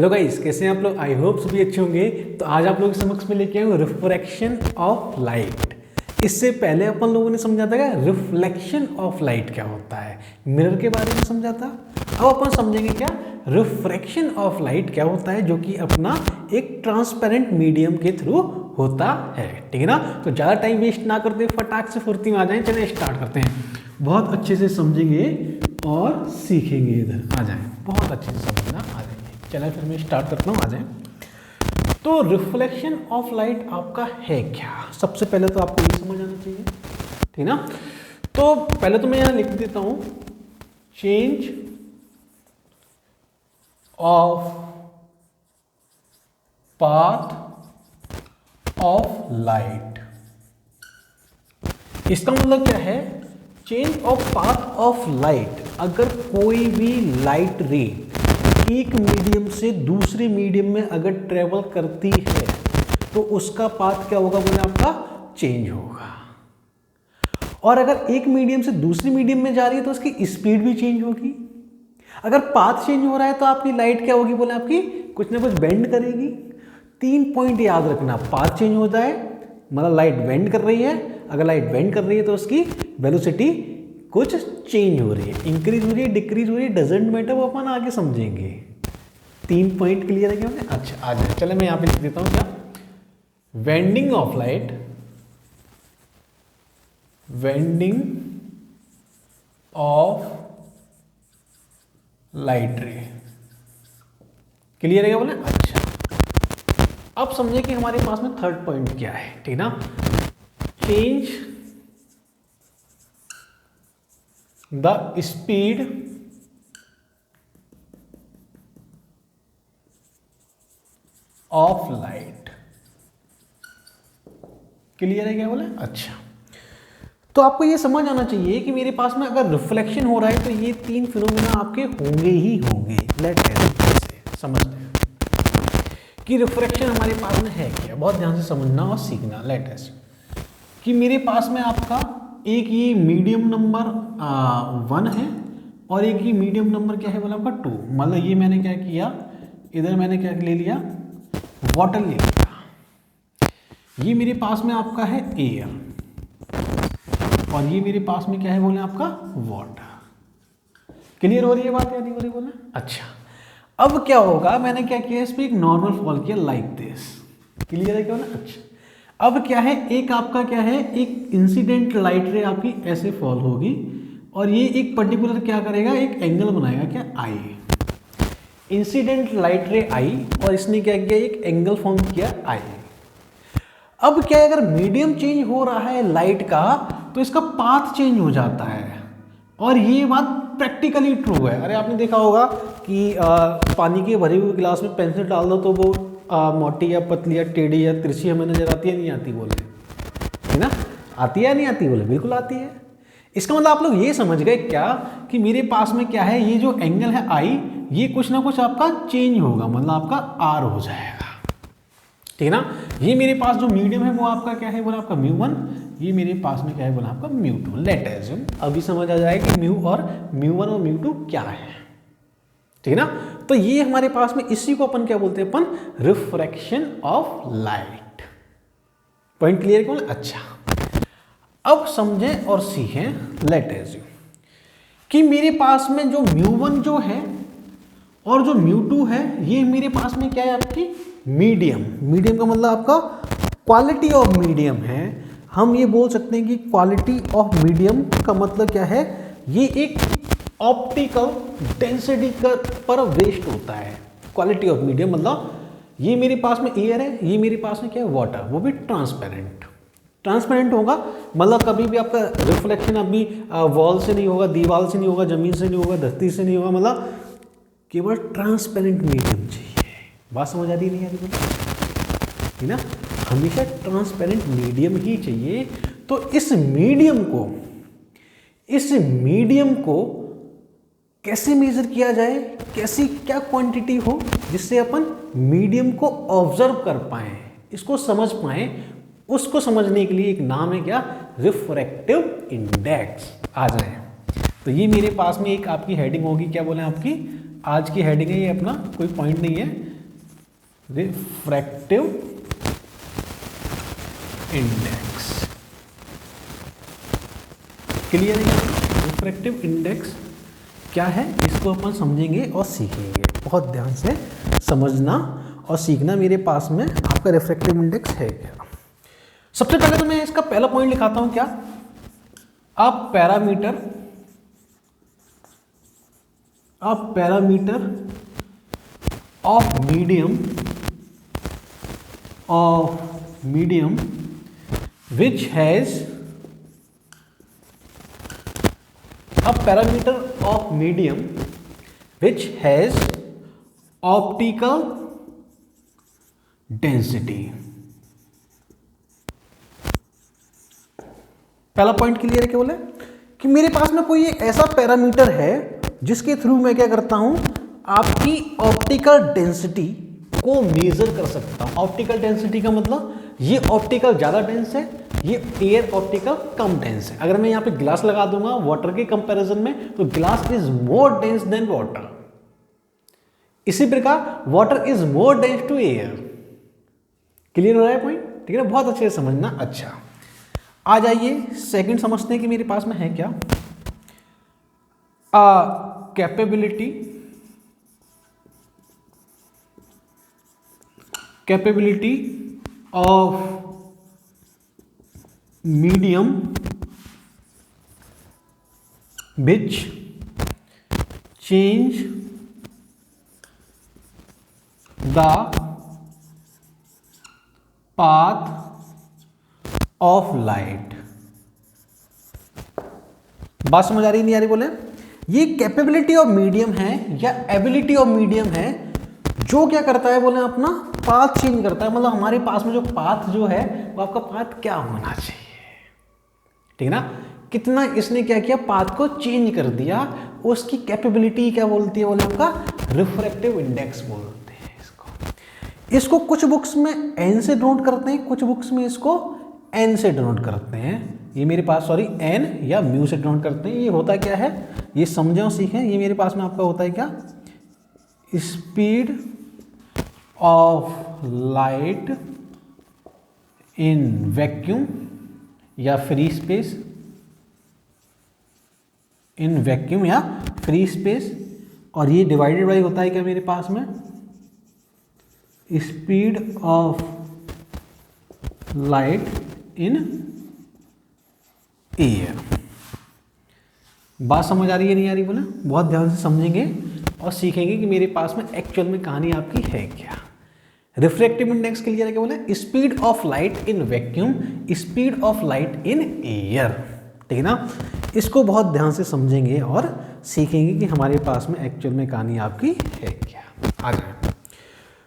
Hello guys, कैसे हैं आप लोग। आई होप सभी अच्छे होंगे। तो आज आप लोगों के समक्ष में लेके आए हूँ रिफ्रैक्शन ऑफ लाइट। इससे पहले अपन लोगों ने समझा था क्या रिफ्लेक्शन ऑफ लाइट क्या होता है, मिरर के बारे में समझा था। अब अपन समझेंगे क्या रिफ्रैक्शन ऑफ लाइट क्या होता है, जो कि अपना एक ट्रांसपेरेंट मीडियम के थ्रू होता है। ठीक है ना। तो ज़्यादा टाइम वेस्ट ना करते फटाक से फुर्ती में आ जाएं। चलिए स्टार्ट करते हैं। बहुत अच्छे से समझेंगे और सीखेंगे। इधर आ जाएं, बहुत अच्छे से समझना आ जाएंगे। चलिए फिर मैं स्टार्ट करता हूँ। आ जाएं। तो रिफ्लेक्शन ऑफ लाइट आपका है क्या, सबसे पहले तो आपको ये समझ आना चाहिए। ठीक ना। तो पहले तो मैं यहाँ लिख देता हूँ change of path of light. इसका मतलब क्या है, change of path of light. अगर कोई भी लाइट रे एक मीडियम से दूसरे मीडियम में अगर ट्रेवल करती है तो उसका पाथ क्या होगा, बोले आपका चेंज होगा। और अगर एक मीडियम से दूसरी मीडियम में जा रही है तो उसकी स्पीड भी चेंज होगी। अगर पाथ चेंज हो रहा है तो आपकी लाइट क्या होगी, बोले आपकी कुछ ना कुछ बेंड करेगी। 3 पॉइंट याद रखना, पाथ चेंज होता है मतलब लाइट बेंड कर रही है। अगर लाइट बेंड कर रही है तो उसकी वेलोसिटी कुछ चेंज हो रही है, इंक्रीज हो रही है, डिक्रीज हो रही है, डजेंट मैटर, वो अपन आगे समझेंगे। 3 पॉइंट क्लियर है क्या? अच्छा आ जाए। चले मैं यहाँ पे लिख देता हूँ क्या, vending of light, vending of light रे। क्लियर है क्या बोले? अच्छा, अब समझे कि हमारे पास में थर्ड पॉइंट क्या है। ठीक ना। Change the speed of light. Clear है क्या बोले? अच्छा, तो आपको ये समझ आना चाहिए कि मेरे पास में अगर रिफ्लेक्शन हो रहा है तो ये 3 फिनोमेना आपके होंगे ही होंगे। लेट से समझते हैं कि रिफ्रैक्शन हमारे पास में है क्या। बहुत ध्यान से समझना और सीखना। लेट कि मेरे पास में आपका एक ये मीडियम नंबर 1 है और एक ये मीडियम नंबर क्या है बोला आपका 2। मतलब ये मैंने क्या किया, इधर मैंने क्या ले लिया, वाटर ले लिया। ये मेरे पास में आपका है एयर और ये मेरे पास में क्या है बोले आपका वाटर। क्लियर हो रही है बात या नहीं हो रही बोले? अच्छा, अब क्या होगा, मैंने क्या किया, इस पर एक नॉर्मल फॉल किया लाइक दिस। क्लियर है क्या बोले? अच्छा, अब क्या है, एक आपका क्या है, एक इंसिडेंट लाइट रे आपकी ऐसे फॉल होगी और ये एक पर्टिकुलर क्या करेगा, एक एंगल बनाएगा क्या, आई। इंसिडेंट लाइट रे आई और इसने क्या किया, एक एंगल फॉर्म किया आई। अब क्या है, अगर मीडियम चेंज हो रहा है लाइट का तो इसका पाथ चेंज हो जाता है और ये बात प्रैक्टिकली ट्रू है। अरे आपने देखा होगा कि पानी के भरे हुए गिलास में पेंसिल डाल दो तो वो मोटी या पतली या टेढ़ी या तिरछी हमें नजर आती है, नहीं आती बोले, है ना? आती है या नहीं आती बोले? बिल्कुल आती है। इसका मतलब आप लोग ये समझ गए क्या कि मेरे पास में क्या है, ये जो एंगल है आई, ये कुछ ना कुछ आपका चेंज होगा, मतलब आपका आर हो जाएगा। ठीक है ना। ये मेरे पास जो मीडियम है वो आपका क्या है बोला आपका μ1, ये मेरे पास में क्या है बोला आपका μ2। लेट एज्यूम अभी समझ आ जाए कि μ और μ1 और μ2 क्या है। ठीक है ना। तो ये हमारे पास में, इसी को अपन क्या बोलते हैं, अपन refraction of light. Point clear कौन? अच्छा, अब समझें और सीखें। लेट एज्यूम कि मेरे पास में जो μ1 जो है और जो μ2 है, ये मेरे पास में क्या है, आपकी मीडियम। मीडियम का मतलब आपका क्वालिटी ऑफ मीडियम है। हम ये बोल सकते हैं कि क्वालिटी ऑफ मीडियम का मतलब क्या है, ये एक ऑप्टिकल डेंसिटी पर वेस्ट होता है। क्वालिटी ऑफ मीडियम मतलब ये मेरे पास में एयर है, ये मेरे पास में क्या है वाटर, वो भी ट्रांसपेरेंट। ट्रांसपेरेंट होगा मतलब कभी भी आपका रिफ्लेक्शन अभी वॉल से नहीं होगा, दीवार से नहीं होगा, जमीन से नहीं होगा, धरती से नहीं होगा, मतलब केवल ट्रांसपेरेंट मीडियम चाहिए। बात समझ आ रही नहीं आ रही? है ना। हमेशा ट्रांसपेरेंट मीडियम ही चाहिए। तो इस मीडियम को कैसे मेजर किया जाए, कैसी क्या क्वांटिटी हो जिससे अपन मीडियम को ऑब्जर्व कर पाए, इसको समझ पाए, उसको समझने के लिए एक नाम है क्या, रिफ्रैक्टिव इंडेक्स। आ जाए तो ये मेरे पास में एक आपकी हेडिंग होगी, क्या बोले आपकी आज की हेडिंग है, ये अपना कोई पॉइंट नहीं है, रिफ्रैक्टिव इंडेक्स। क्लियर है? रिफ्रैक्टिव इंडेक्स क्या है, इसको अपन समझेंगे और सीखेंगे। बहुत ध्यान से समझना और सीखना मेरे पास में आपका रिफ्रैक्टिव इंडेक्स है क्या। सबसे पहले तो मैं इसका पहला पॉइंट लिखाता हूं, क्या, अ parameter of medium which has a parameter of medium which has optical density। पहला पॉइंट क्लियर है क्या बोले कि मेरे पास में कोई एक ऐसा पैरामीटर है जिसके थ्रू मैं क्या करता हूं, आपकी ऑप्टिकल डेंसिटी को मेजर कर सकता हूं। ऑप्टिकल डेंसिटी का मतलब ये ऑप्टिकल ज्यादा डेंस है, ये एयर ऑप्टिकल कम डेंस है। अगर मैं यहां पे ग्लास लगा दूंगा वाटर के कंपैरिजन में, तो glass is more dense than water. इसी प्रकार water is more dense to air. Clear हो रहा है पॉइंट? ठीक है ना, बहुत अच्छे से समझना। अच्छा, आ जाइए सेकंड समझते हैं कि मेरे पास में है क्या, capability of medium which change the path of light। बात समझ आ रही नहीं आ रही बोले? ये कैपेबिलिटी ऑफ मीडियम है या एबिलिटी ऑफ मीडियम है जो क्या करता है बोले, अपना पाथ चेंज करता है। मतलब हमारे पास में जो पाथ जो है वो आपका पाथ क्या होना चाहिए, ठीक है ना, कितना इसने क्या किया, पाथ को चेंज कर दिया। उसकी कैपेबिलिटी क्या बोलती है बोले, आपका रिफ्रैक्टिव इंडेक्स बोलते हैं इसको कुछ बुक्स में एन से डिनोट करते हैं, कुछ बुक्स में इसको एन से डिनोट करते हैं। ये मेरे पास सॉरी एन या म्यू से डिनोट करते हैं। ये होता क्या है, ये समझें और सीखें। ये मेरे पास में आपका होता है क्या, speed of light in vacuum या फ्री स्पेस, इन वैक्यूम या फ्री स्पेस। और ये डिवाइडेड बाई होता है क्या मेरे पास में, speed of light in air. बात समझ आ रही है नहीं आ रही बोले? बहुत ध्यान से समझेंगे और सीखेंगे कि मेरे पास में एक्चुअल में कहानी आपकी है क्या। रिफ्रैक्टिव इंडेक्स क्लियर है क्या बोले, speed of light in vacuum, speed of light in air, ठीक है ना। इसको बहुत ध्यान से समझेंगे और सीखेंगे कि हमारे पास में एक्चुअल में कहानी आपकी है क्या। आगे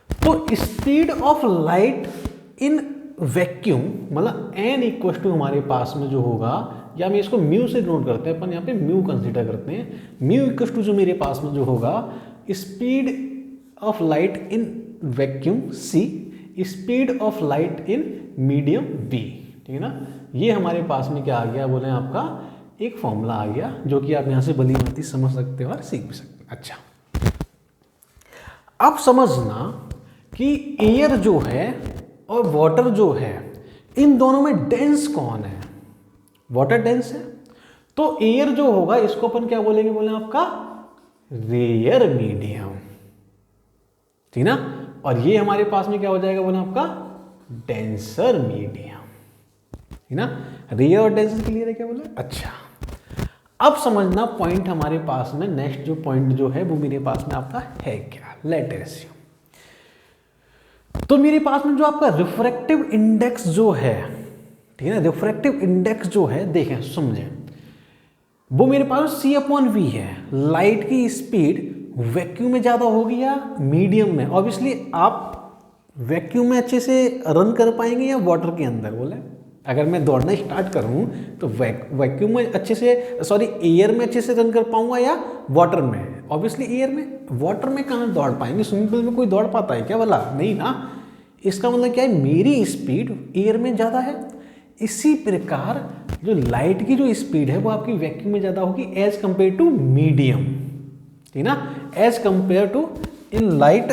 तो speed of light in vacuum मतलब एन इक्वल टू हमारे पास में जो होगा, या हम इसको म्यू से नोट करते हैं, अपन यहाँ पे म्यू कंसीडर करते हैं। म्यू इक्वल टू जो मेरे पास में जो होगा, speed of light in vacuum C, speed of light in medium B, ठीक है ना। ये हमारे पास में क्या आ गया बोले, आपका एक फॉर्मूला आ गया जो कि आप यहाँ से भली भांति समझ सकते हो और सीख भी सकते हैं। अच्छा, अब समझना कि एयर जो है और वाटर जो है, इन दोनों में डेंस कौन है। वाटर डेंस है तो एयर जो होगा इसको अपन क्या बोलेंगे बोले, आपका रेयर मीडियम, ठीक ना। और ये हमारे पास में क्या हो जाएगा बोले, आपका डेंसर मीडियम, ठीक ना। रेयर और डेंसर क्लियर है क्या बोले? अच्छा, अब समझना पॉइंट हमारे पास में नेक्स्ट जो पॉइंट जो है वो मेरे पास में आपका है क्या, लेट अस अस्यूम। तो मेरे पास में जो आपका रिफ्रैक्टिव इंडेक्स जो है, ठीक है ना, रिफ्रैक्टिव इंडेक्स जो है, देखें समझें, वो मेरे पास C/V है। लाइट की स्पीड वैक्यूम में ज़्यादा होगी या मीडियम में? ऑब्वियसली आप वैक्यूम में अच्छे से रन कर पाएंगे या वाटर के अंदर बोले। अगर मैं दौड़ना स्टार्ट करूं तो वैक्यूम में अच्छे से एयर में अच्छे से रन कर पाऊंगा या वाटर में? ऑब्वियसली एयर में। वाटर में कहाँ दौड़ पाएंगे? स्विमिंग पूल में कोई दौड़ पाता है क्या भला? नहीं ना। इसका मतलब क्या है, मेरी स्पीड एयर में ज़्यादा है। इसी प्रकार जो लाइट की जो स्पीड है वो आपकी वैक्यूम में ज़्यादा होगी एज कंपेयर टू मीडियम, ठीक ना, as compare to in light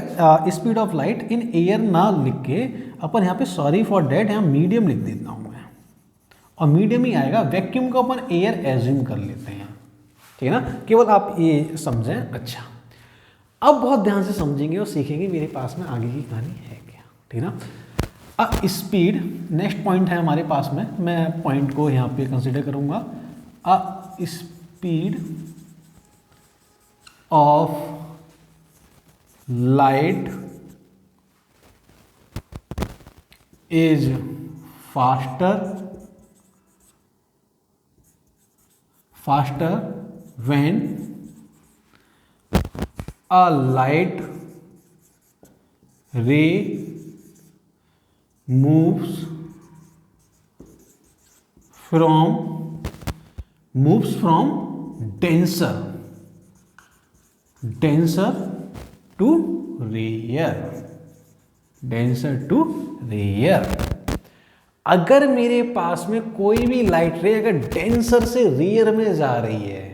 speed of light in air ना लिख के अपन यहाँ पे सॉरी फॉर डैट यहाँ मीडियम लिख देता हूँ मैं, और मीडियम ही आएगा। वैक्यूम को अपन एयर एज्यूम कर लेते हैं, ठीक है ना, केवल आप ये समझें। अच्छा, अब बहुत ध्यान से समझेंगे और सीखेंगे मेरे पास में आगे की कहानी है क्या, ठीक है ना। अब स्पीड नेक्स्ट पॉइंट है हमारे पास में, मैं पॉइंट को यहाँ पे कंसिडर करूँगा। Speed of light is faster when a light ray moves from denser to rare. अगर मेरे पास में कोई भी लाइट रे अगर डेंसर से रेयर में जा रही है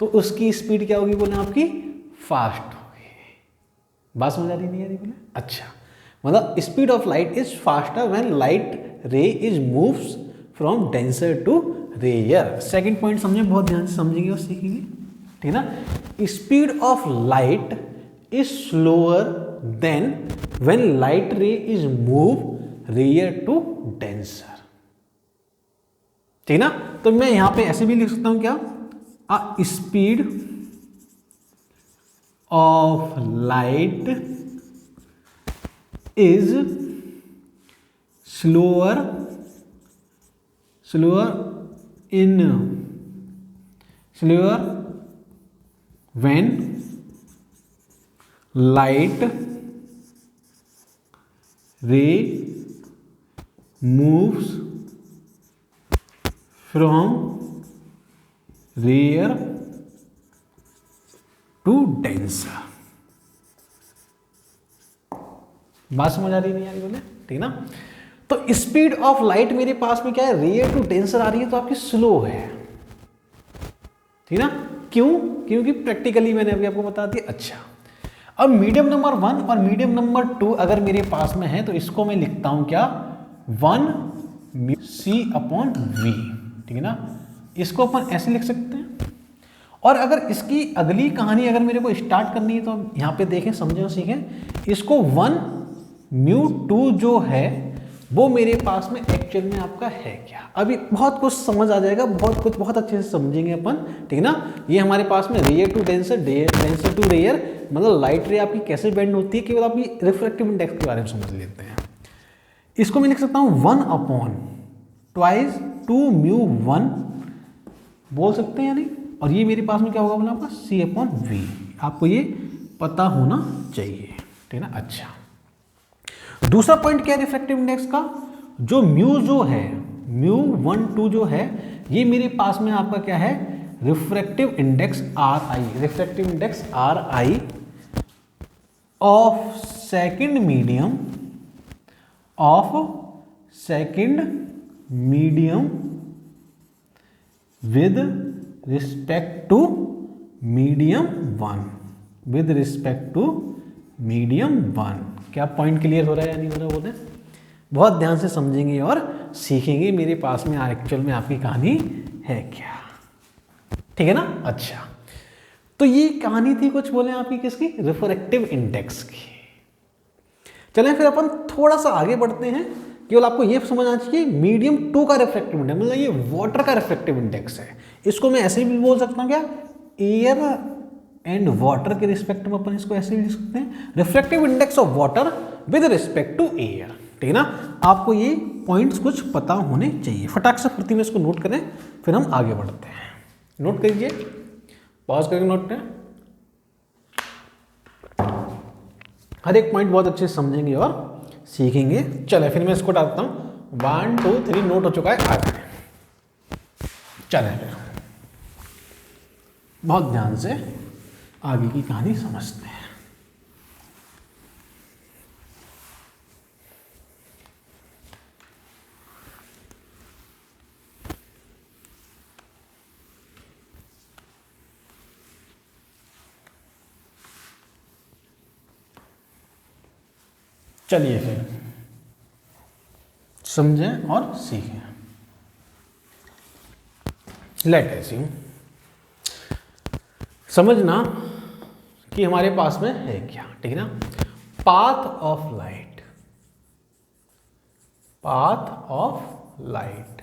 तो उसकी स्पीड क्या होगी बोले आपकी, फास्ट होगी। बात समझ आ रही नहीं आ रही बोले। अच्छा, मतलब speed of light is faster when light ray is moves from denser to rare. Second point समझे, बहुत ध्यान से समझेंगे और सीखेंगे, ठीक है ना। Speed of light is slower than when light ray is move rare to denser, ठीक ना। तो मैं यहां पे ऐसे भी लिख सकता हूं क्या, speed of light is slower when light रे moves from rare to denser। बात समझ आ रही नहीं आ रही बोले, ठीक ना। तो स्पीड ऑफ लाइट मेरे पास में क्या है, रेयर टू डेंसर आ रही है तो आपकी स्लो है, ठीक ना। क्यों, क्योंकि प्रैक्टिकली मैंने अभी आपको बता दिया। अच्छा, अब मीडियम नंबर 1 और मीडियम नंबर 2 अगर मेरे पास में है तो इसको मैं लिखता हूं क्या, 1c/v, ठीक है ना। इसको अपन ऐसे लिख सकते हैं। और अगर इसकी अगली कहानी अगर मेरे को स्टार्ट करनी है तो यहां पे देखें, समझें और सीखें। इसको 1μ2 जो है वो मेरे पास में एक्चुअल में आपका है क्या। अभी बहुत कुछ समझ आ जाएगा, बहुत अच्छे से समझेंगे अपन, ठीक है ना। ये हमारे पास में rarer to denser, denser to rarer, मतलब लाइट रे आपकी कैसे बेंड होती है, केवल आपकी रिफ्रैक्टिव इंडेक्स के बारे में समझ लेते हैं। इसको मैं लिख सकता हूं 1/2μ1 बोल सकते हैं यानी, और ये मेरे पास में क्या होगा बोला आपका c/v। आपको ये पता होना चाहिए, ठीक है ना। अच्छा, दूसरा पॉइंट क्या है रिफ्रैक्टिव इंडेक्स का, जो म्यू जो है, μ12 जो है, ये मेरे पास में आपका क्या है, refractive index RI, refractive index RI of second medium with respect to medium 1, क्या पॉइंट क्लियर हो रहा है या नहीं हो रहा बोलते। बहुत ध्यान से समझेंगे और सीखेंगे मेरे पास में एक्चुअल में आपकी कहानी है क्या, ठीक है ना। अच्छा, तो ये कहानी थी कुछ बोले आपकी किसकी, रिफ्रैक्टिव इंडेक्स की। चलें फिर अपन थोड़ा सा आगे बढ़ते हैं। केवल आपको ये समझ आना चाहिए मीडियम 2 का रिफ्रैक्टिव इंडेक्स, मतलब ये वाटर का रिफ्रैक्टिव इंडेक्स है। इसको मैं ऐसे भी बोल सकता हूँ क्या, एयर एंड वाटर के रिस्पेक्ट में अपन इसको ऐसे भी लिख सकते हैं, refractive index of water with respect to air, ठीक है ना। आपको ये पॉइंट्स कुछ पता होने चाहिए। फटाक से फुर्ती में इसको नोट करें, फिर हम आगे बढ़ते हैं। नोट करिए, पॉज करके नोट करें, हर एक पॉइंट बहुत अच्छे से समझेंगे और सीखेंगे। चले फिर मैं इसको डालता हूँ, 1 2 3 नोट हो चुका है, आगे चले फिर बहुत ध्यान से आगे की कहानी समझते हैं। चलिए फिर समझें और सीखें। लेट अज्यूम, समझना कि हमारे पास में है क्या, ठीक है ना। Path of light, path of light.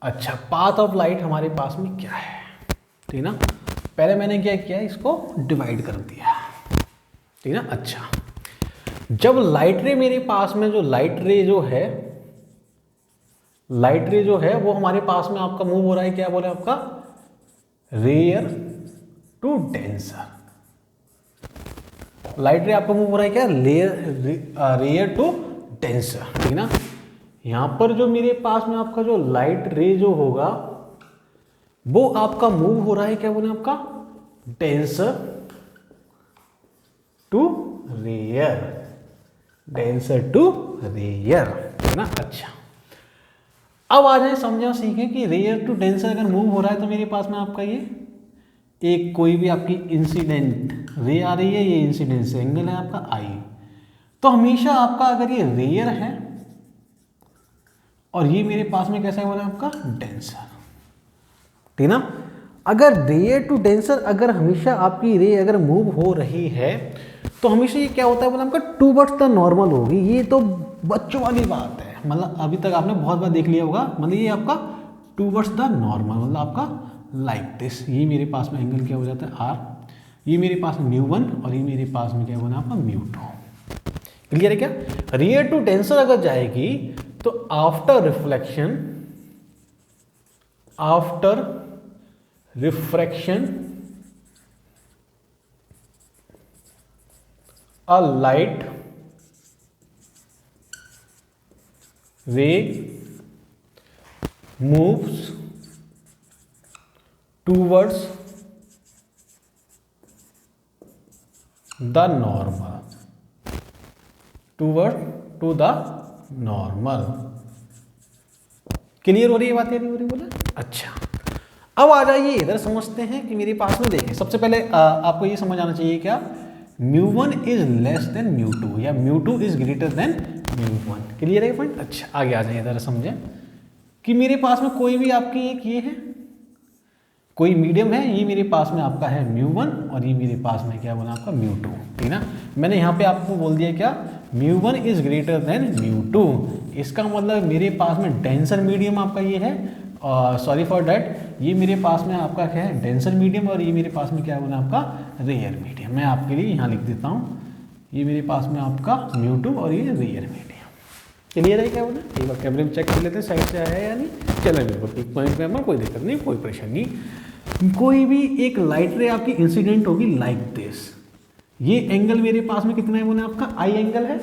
अच्छा, पाथ ऑफ लाइट हमारे पास में क्या है, ठीक है ना। पहले मैंने क्या किया, इसको डिवाइड कर दिया, ठीक है ना। अच्छा, जब लाइट रे मेरे पास में, जो लाइट रे जो है, लाइट रे जो है वो हमारे पास में आपका मूव हो रहा है, क्या बोले आपका, रेयर टू डेंसर। लाइट रे आपका मूव हो रहा है क्या, रेयर टू डेंसर, ठीक है ना। यहां पर जो मेरे पास में आपका जो लाइट रे जो होगा वो आपका मूव हो रहा है, क्या बोले आपका, denser to rarer, denser to rarer, है ना। अच्छा, अब आ जाए समझे और सीखें कि रेयर टू डेंसर अगर मूव हो रहा है तो मेरे पास में आपका ये एक कोई भी आपकी इंसिडेंट रे आ रही है, ये इंसिडेंस एंगल है आपका आई, तो हमेशा आपका अगर ये रेयर है और ये मेरे पास में कैसा है आपका डेंसर, ठीक ना। अगर रेयर टू डेंसर अगर हमेशा आपकी रे अगर मूव हो रही है तो हमेशा ये क्या होता है बोला आपका टूवर्ड्स द नॉर्मल होगी। ये तो बच्चों वाली बात है, मतलब अभी तक आपने बहुत बार देख लिया होगा, मतलब ये आपका टूवर्ड्स द नॉर्मल, मतलब आपका लाइक दिस। ये मेरे पास में एंगल क्या हो जाता है आर, ये मेरे पास में μ1 और ये मेरे पास में क्या होना आपका μ2। क्लियर है क्या। रेयर टू डेंसर अगर जाएगी तो after reflection, after refraction a light ray moves towards the normal, to the normal। Clear हो रही है बात, नहीं हो रही बोला। अच्छा, अब आ जाइए इधर समझते हैं कि मेरे पास में देखें, सबसे पहले आपको ये समझ आना चाहिए क्या, μ1 इज लेस देन μ2 या μ2 इज ग्रेटर देन μ1। क्लियर है पॉइंट। अच्छा, आगे आ जाइए इधर समझें कि मेरे पास में कोई भी आपकी एक ये है, कोई मीडियम है, ये मेरे पास में आपका है μ1 और ये मेरे पास में क्या बना आपका μ2, ठीक ना। मैंने यहाँ पे आपको बोल दिया क्या, μ1 इज ग्रेटर देन μ2, इसका मतलब मेरे पास में डेंसर मीडियम आपका ये है, सॉरी फॉर डैट, ये मेरे पास में आपका क्या है डेंसर मीडियम और ये मेरे पास में क्या बना आपका रेयर मीडियम। मैं आपके लिए यहाँ लिख देता हूँ, ये मेरे पास में आपका μ2 और ये रेयर मीडियम। क्लियर है क्या बोला, एक बार कैमरे में चेक कर लेते हैं साइड से आया या नहीं। चलो बिल्कुल एक पॉइंट पे हमारा कोई दिक्कत नहीं, कोई परेशानी नहीं। कोई भी एक लाइट रे आपकी इंसिडेंट होगी लाइक दिस, ये एंगल मेरे पास में कितना है बोले आपका आई एंगल है।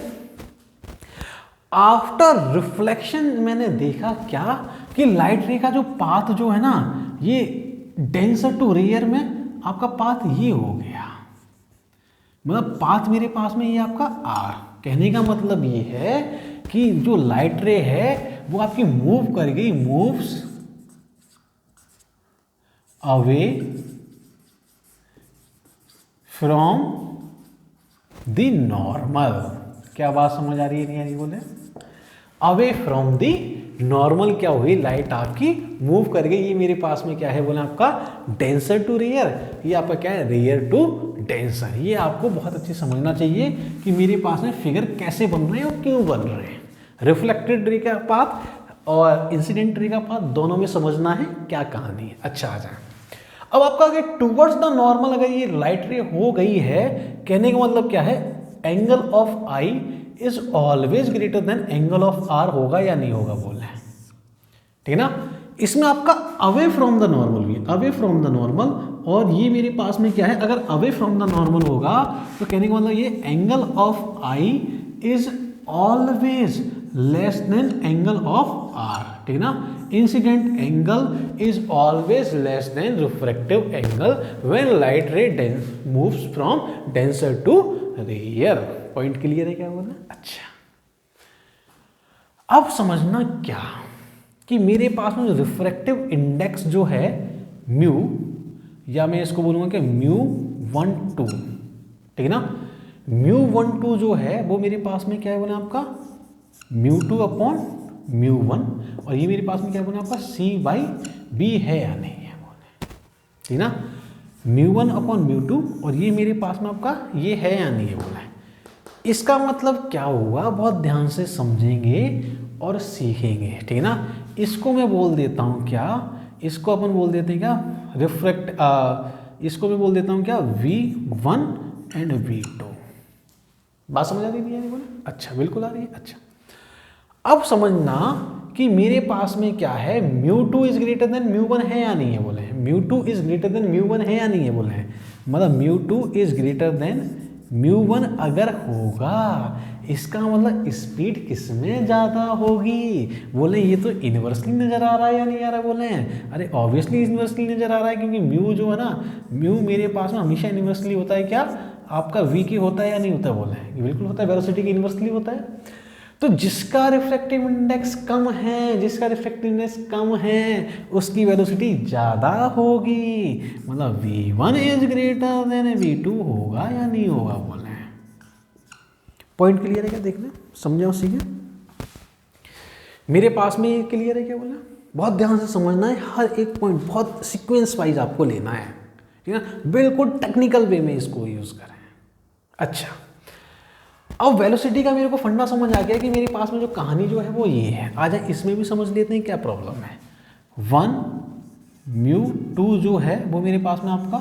आफ्टर रिफ्लेक्शन मैंने देखा क्या कि लाइट रे का जो पाथ जो है ना, ये डेंसर टू रेयर में आपका पाथ ये हो गया, मतलब पाथ मेरे पास में ये आपका आर। कहने का मतलब ये है कि जो लाइट रे है वो आपकी मूव कर गई, moves away from the normal. क्या बात समझ आ रही है, नहीं आ रही बोले, अवे फ्रॉम द नॉर्मल क्या हुई, लाइट आपकी मूव कर गई। ये मेरे पास में क्या है बोला आपका डेंसर टू रेयर, ये आपका क्या है रेयर टू डेंसर। ये आपको बहुत अच्छे समझना चाहिए कि मेरे पास में फिगर कैसे बन रहे हैं और क्यों बन रहे हैं। रिफ्लेक्टेड रे का पाथ और इंसिडेंट रे का पाथ दोनों में समझना है क्या कहानी है। अच्छा, आ जाए अब आपका अगर टूवर्ड्स द नॉर्मल अगर ये लाइट रे हो गई है, कहने का मतलब क्या है, angle of i is always greater than angle of r, होगा या नहीं होगा बोल रहे हैं, ठीक है ना। इसमें आपका अवे फ्रॉम द नॉर्मल भी, अवे फ्रॉम द नॉर्मल, और ये मेरे पास में क्या है, अगर अवे फ्रॉम द नॉर्मल होगा तो कहने का मतलब ये angle of i is always less than angle of r, ठीक है ना। Incident angle is always less than refractive angle when light ray moves from denser to rarer. Point clear है क्या बोला। अच्छा, अब समझना क्या कि मेरे पास में रिफ्रैक्टिव इंडेक्स जो है म्यू, या मैं इसको बोलूंगा कि μ12, ठीक है ना। μ12 जो है वो मेरे पास में क्या है बोले आपका μ2 अपॉन μ1, और ये मेरे पास में क्या बना आपका c/b है या नहीं है बोले, ठीक ना, μ1 अपॉन μ2, और ये मेरे पास में आपका ये है या नहीं है बोला। इसका मतलब क्या हुआ, बहुत ध्यान से समझेंगे और सीखेंगे, ठीक ना। इसको मैं बोल देता हूँ क्या, इसको अपन बोल देते हैं क्या इसको मैं बोल देता हूँ क्या V1 एंड V2। बात समझ आ रही है बोले? अच्छा, बिल्कुल आ रही है। अच्छा, अब समझना कि मेरे पास में क्या है, μ2 इज ग्रेटर देन μ1 है या नहीं है बोले, μ2 इज ग्रेटर देन μ1 है या नहीं है बोले, मतलब μ2 इज ग्रेटर देन μ1 अगर होगा, इसका मतलब स्पीड किसमें ज़्यादा होगी बोले, ये तो इन्वर्सली नज़र आ रहा है या नहीं आ रहा बोले, अरे ऑब्वियसली इन्वर्सली नज़र आ रहा है, क्योंकि म्यू जो है ना, म्यू मेरे पास में हमेशा इन्वर्सली होता है, क्या आपका v की होता है या नहीं होता बोले, बिल्कुल होता है, वेलोसिटी की इन्वर्सली होता है। तो जिसका रिफ्रैक्टिव इंडेक्स कम है, जिसका रिफ्रैक्टिव इंडेक्स कम है उसकी वेलोसिटी ज़्यादा होगी, मतलब v1 is greater than v2 होगा या नहीं होगा बोले। पॉइंट क्लियर है क्या, देखना समझे और सीखे। मेरे पास में ये क्लियर है क्या बोला, बहुत ध्यान से समझना है, हर एक पॉइंट बहुत सीक्वेंस वाइज आपको लेना है, ठीक है, बिल्कुल टेक्निकल वे में इसको यूज़ करें। अच्छा, अब वेलोसिटी का मेरे को फंडा समझ आ गया कि मेरे पास में जो कहानी जो है वो ये है। आ जाए इसमें भी समझ लेते हैं क्या प्रॉब्लम है। 1 μ2 जो है वो मेरे पास में आपका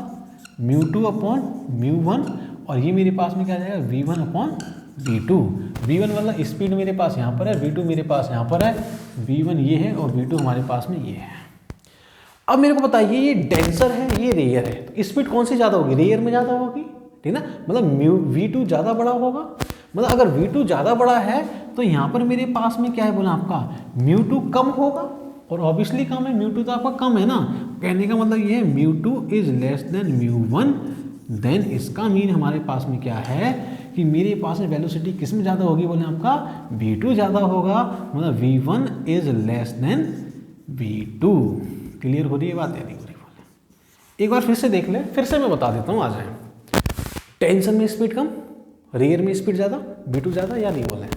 μ2 अपॉन μ1, और ये मेरे पास में क्या आ जाएगा v1 अपॉन v2। v1 वाला स्पीड मेरे पास यहाँ पर है, v2 मेरे पास यहाँ पर है, v1 ये है और v2 हमारे पास में ये है। अब मेरे को बताइए, ये डेंसर है, ये रेयर है, तो स्पीड कौन सी ज़्यादा होगी, रेयर में ज़्यादा होगी, ठीक ना, मतलब v2 ज़्यादा बड़ा होगा। मतलब अगर v2 ज़्यादा बड़ा है तो यहाँ पर मेरे पास में क्या है बोला आपका μ2 कम होगा, और ऑब्वियसली कम है, μ2 तो आपका कम है ना, कहने का मतलब ये है μ2 इज लेस देन μ1, देन इसका मीन हमारे पास में क्या है कि मेरे पास में वेलोसिटी किस में ज़्यादा होगी बोले आपका v2 ज़्यादा होगा, मतलब v1 is less than v2। Clear हो रही है बात या नहीं हो रही बोले, एक बार फिर से देख ले, फिर से मैं बता देता हूँ, आ जाए। टेंशन में स्पीड कम, रेयर में स्पीड ज़्यादा, v2 ज़्यादा या नहीं बोले।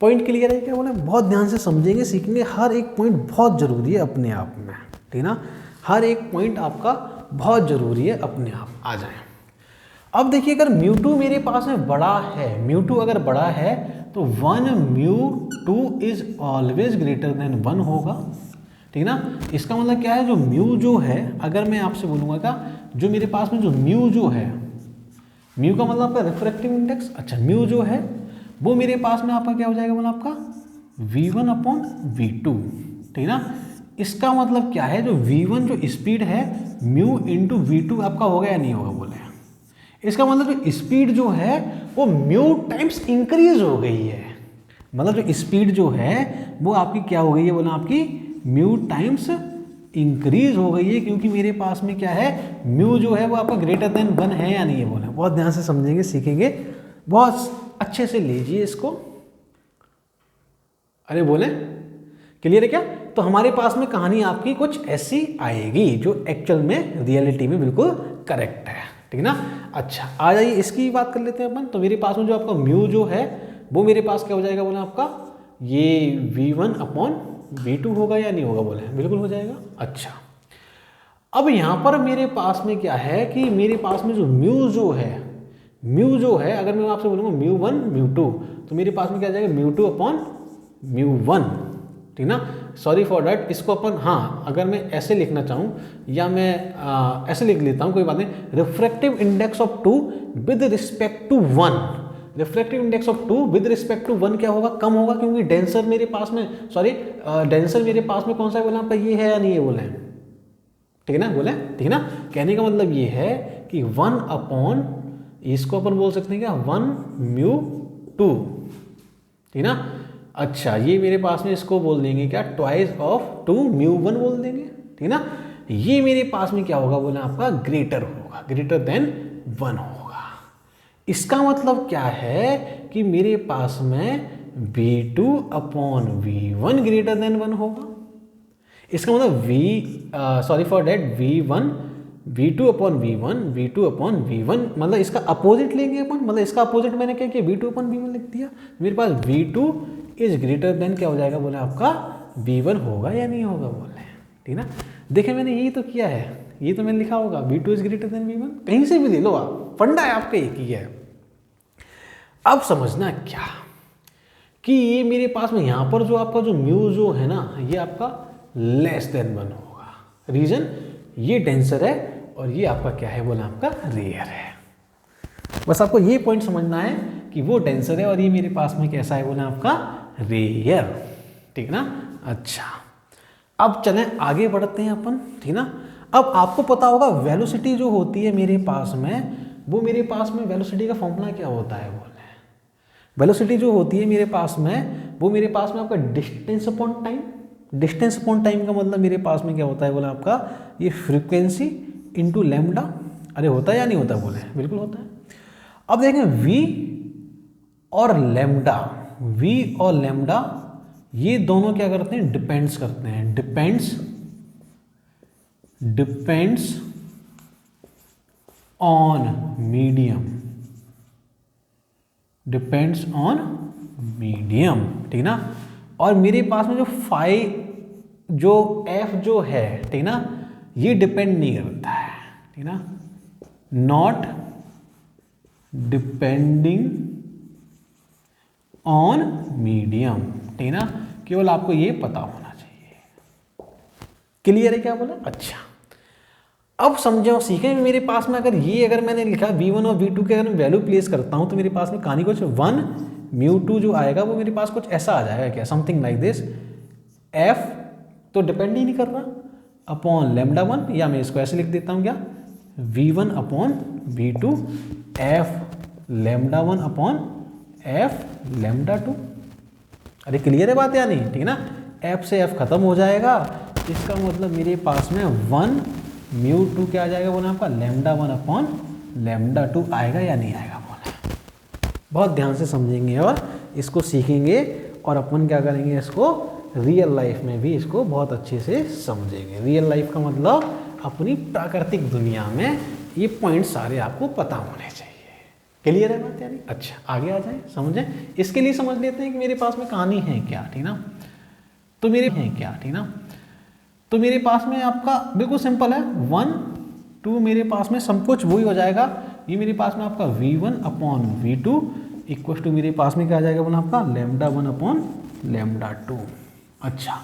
पॉइंट क्लियर है क्या बोले, बहुत ध्यान से समझेंगे, सीखेंगे, हर एक पॉइंट बहुत ज़रूरी है अपने आप में, ठीक ना, हर एक पॉइंट आपका बहुत ज़रूरी है अपने आप। आ जाए, अब देखिए, अगर μ2 मेरे पास में बड़ा है, μ2 अगर बड़ा है तो 1 μ2 इज ऑलवेज ग्रेटर देन 1 होगा, ठीक ना। इसका मतलब क्या है, जो म्यू जो है, अगर मैं आपसे बोलूँगा क्या, जो मेरे पास में जो म्यू जो है, म्यू का मतलब आपका रिफ्रैक्टिव इंडेक्स, अच्छा म्यू जो है वो मेरे पास में आपका क्या हो जाएगा बोला आपका v1 अपॉन v2, ठीक ना। इसका मतलब क्या है, जो v1 जो स्पीड है म्यू इंटू v2 आपका होगा या नहीं होगा बोले, इसका मतलब जो स्पीड जो है वो म्यू टाइम्स इंक्रीज हो गई है, मतलब जो स्पीड जो है वो आपकी क्या हो गई है बोला आपकी म्यू टाइम्स इंक्रीज हो गई है, क्योंकि मेरे पास में क्या है, म्यू जो है वो आपका ग्रेटर देन 1 है या नहीं है बोला। बहुत ध्यान से समझेंगे, सीखेंगे, बहुत अच्छे से लीजिए इसको। अरे बोले क्लियर है क्या, तो हमारे पास में कहानी आपकी कुछ ऐसी आएगी जो एक्चुअल में रियलिटी में बिल्कुल करेक्ट है, ठीक ना। अच्छा, आ जाइए इसकी बात कर लेते हैं अपन। तो मेरे पास में जो आपका म्यू जो है वो मेरे पास क्या हो जाएगा बोला आपका, ये v1 अपॉन v2 होगा या नहीं होगा बोले, बिल्कुल हो जाएगा। अच्छा, अब यहाँ पर मेरे पास में क्या है कि मेरे पास में जो म्यू जो है, अगर मैं आपसे बोलूँगा μ1 μ2, तो मेरे पास में क्या आ जाएगा μ2 अपॉन μ1, ठीक ना। सॉरी फॉर डैट, इसको अपन, हाँ अगर मैं ऐसे लिखना चाहूँ या मैं ऐसे लिख लेता हूँ, कोई बात नहीं। Refractive index of 2 with respect to 1, refractive index of 2 with respect to 1 क्या होगा, कम होगा, क्योंकि डेंसर मेरे पास में, डेंसर मेरे पास में कौन सा है बोला आपका, ये है या नहीं है बोले, ठीक है ना, बोले ठीक है ना। कहने का मतलब ये है कि 1 अपॉन, इसको अपन बोल सकते हैं क्या 1 μ2, ठीक ना। अच्छा, ये मेरे पास में इसको बोल देंगे क्या, ट्वाइस ऑफ 2 μ1 बोल देंगे, ठीक ना। ये मेरे पास में क्या होगा बोला आपका ग्रेटर होगा, ग्रेटर देन 1 होगा। इसका मतलब क्या है कि मेरे पास में v2 upon v1 greater than 1 होगा। इसका मतलब sorry for that v1 V2 upon V1, V2 upon V1, मतलब इसका अपोजिट लेंगे अपन, मतलब इसका अपोजिट मैंने क्या किया, V2 अपॉन V1 लिख दिया। मेरे पास V2 इज ग्रेटर देन क्या हो जाएगा बोले आपका V1 होगा या नहीं होगा बोले, ठीक ना। देखें मैंने यही तो किया है, ये तो मैंने लिखा होगा V2 is greater than V1, कहीं से भी ले लो आप, फंडा है आपका एक ही है। अब समझना क्या कि ये मेरे पास में यहाँ पर जो आपका जो म्यू जो है ना, ये आपका लेस देन 1 होगा। रीजन ये डेंसर है और ये आपका क्या है बोला आपका रेयर है। बस आपको ये पॉइंट समझना है कि वो डेंसर है और ये मेरे पास में कैसा है बोला आपका रेयर, ठीक ना। अच्छा, अब चलें आगे बढ़ते हैं अपन, ठीक ना। अब आपको पता होगा वेलोसिटी जो होती है मेरे पास में, वो मेरे पास में वेलोसिटी का फॉर्मूला क्या होता है बोले, वेलोसिटी जो होती है मेरे पास में, वो मेरे पास में आपका distance upon time. Distance upon time का मतलब मेरे पास में क्या होता है बोला आपका ये फ्रीक्वेंसी इनटू लैम्डा। अरे होता है या नहीं होता बोले, बिल्कुल होता है। अब देखें v और लैम्डा, v और लैम्डा ये दोनों क्या करते हैं, डिपेंड्स करते हैं, depends on medium, depends on medium, ठीक ना। और मेरे पास में जो फाई जो f जो है, ठीक ना, ये डिपेंड नहीं करता है, ठीक ना, नॉट डिपेंडिंग ऑन मीडियम, ठीक ना। केवल आपको ये पता होना चाहिए। क्लियर है क्या बोला। अच्छा, अब समझे और सीखें। मेरे पास में अगर मैंने लिखा V1 और V2 के अगर मैं वैल्यू प्लेस करता हूं तो मेरे पास में कहानी कुछ 1 μ2 जो आएगा वो मेरे पास कुछ ऐसा आ जाएगा क्या, समथिंग लाइक दिस। f तो डिपेंड ही नहीं कर रहा अपॉन लैम्डा 1, या मैं इसको ऐसे लिख देता हूं क्या, V1 upon V2 f lambda 1 upon f lambda 2। अरे क्लियर है बात या नहीं, ठीक ना। f से f खत्म हो जाएगा, इसका मतलब मेरे पास में 1 μ2 क्या आ जाएगा बोला आपका लैम्डा 1 अपॉन लैम्डा 2 आएगा या नहीं आएगा बोला। बहुत ध्यान से समझेंगे और इसको सीखेंगे और अपन क्या करेंगे, इसको रियल लाइफ में भी इसको बहुत अच्छे से समझेंगे। रियल लाइफ का मतलब अपनी प्राकृतिक दुनिया में ये पॉइंट सारे आपको पता होने चाहिए। क्लियर है बात यानी। अच्छा, आगे आ जाए, समझें। इसके लिए समझ लेते हैं कि मेरे पास में कहानी है क्या, ठीक ना। तो मेरे हैं क्या, ठीक ना। तो मेरे पास में आपका बिल्कुल सिंपल है, 1 2 मेरे पास में सब कुछ वही हो जाएगा। ये मेरे पास में आपका V1 upon V2 equal to मेरे पास में क्या आ जाएगा बोला आपका लैम्डा 1 अपॉन लैम्डा 2। अच्छा,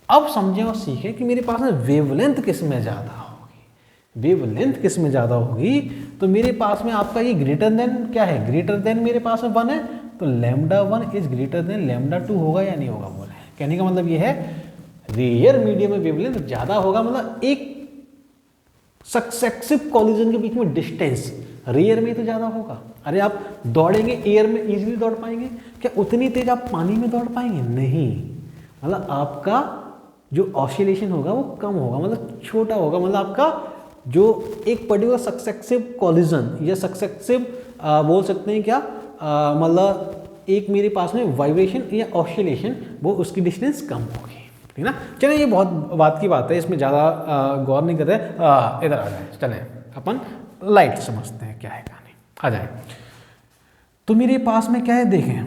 अब समझें और सीखें कि मेरे पास में वेवलेंथ किस में ज़्यादा होगी। वेवलेंथ किस में ज़्यादा होगी, तो मेरे पास में आपका ये ग्रेटर देन क्या है, ग्रेटर देन मेरे पास में 1 है, तो lambda 1 is greater than lambda 2 होगा या नहीं होगा बोले। कहने का मतलब ये है रेयर मीडियम में वेवलेंथ ज़्यादा होगा, मतलब एक सक्सेसिव कॉलिजन के बीच में डिस्टेंस रेयर में तो ज़्यादा होगा। अरे आप दौड़ेंगे एयर में इजीली दौड़ पाएंगे क्या, उतनी तेज आप पानी में दौड़ पाएंगे नहीं, मतलब आपका जो ऑसिलेशन होगा वो कम होगा, मतलब छोटा होगा, मतलब आपका जो एक पर्टिकुलर सक्सेसिव कॉलिजन या सक्सेसिव बोल सकते हैं क्या, मतलब एक मेरे पास में वाइब्रेशन या ऑसिलेशन, वो उसकी डिस्टेंस कम होगी, ठीक ना। चलिए ये बहुत बात की बात है, इसमें ज़्यादा गौर नहीं कर रहे, इधर आ जाए, चलें अपन लाइट समझते हैं क्या है कहानी, आ जाए। तो मेरे पास में क्या है देखें,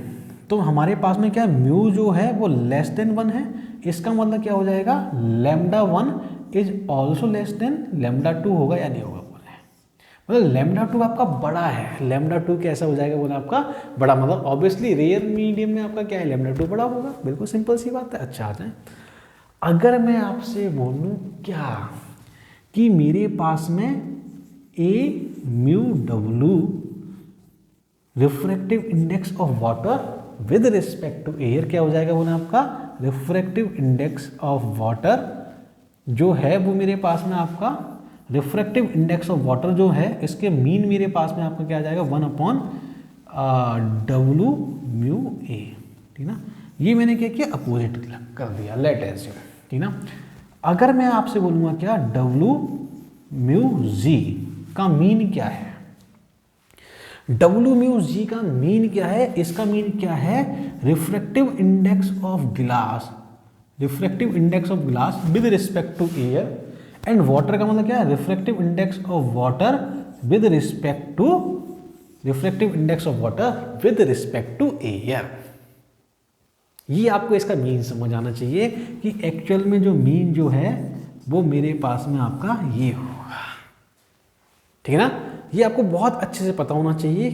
तो हमारे पास में क्या है, म्यू जो है वो लेस देन 1 है, इसका मतलब क्या हो जाएगा lambda 1 is also less than lambda 2 होगा या नहीं होगा बोले, मतलब लैम्डा 2 आपका बड़ा है। लैम्डा 2 कैसा हो जाएगा बोले आपका बड़ा, मतलब ऑब्वियसली रेयर मीडियम में आपका क्या है लैम्डा 2 बड़ा होगा, बिल्कुल सिंपल सी बात है। अच्छा, आ जाए। अगर मैं आपसे बोलूं क्या कि मेरे पास में a mu W refractive index of water with respect to air क्या हो जाएगा बोले आपका रिफ्रैक्टिव इंडेक्स ऑफ वाटर जो है वो मेरे पास में आपका रिफ्रैक्टिव इंडेक्स ऑफ वाटर जो है इसके मीन मेरे पास में आपका क्या आ जाएगा 1 अपॉन डब्ल्यू म्यू ए, ठीक ना। ये मैंने क्या किया अपोजिट कर दिया, लेट एज, ठीक ना। अगर मैं आपसे बोलूँगा क्या डब्ल्यू म्यू जी का मीन क्या है, डब्ल्यू म्यू जी का मीन क्या है, इसका मीन क्या है refractive index of glass, refractive index of glass with respect to air and water का मतलब क्या है, refractive index of water with respect to, refractive index of water with respect to air. ये आपको इसका मीन समझ आना चाहिए कि एक्चुअल में जो मीन जो है वो मेरे पास में आपका ये होगा, ठीक है ना। ये आपको बहुत अच्छे से पता होना चाहिए,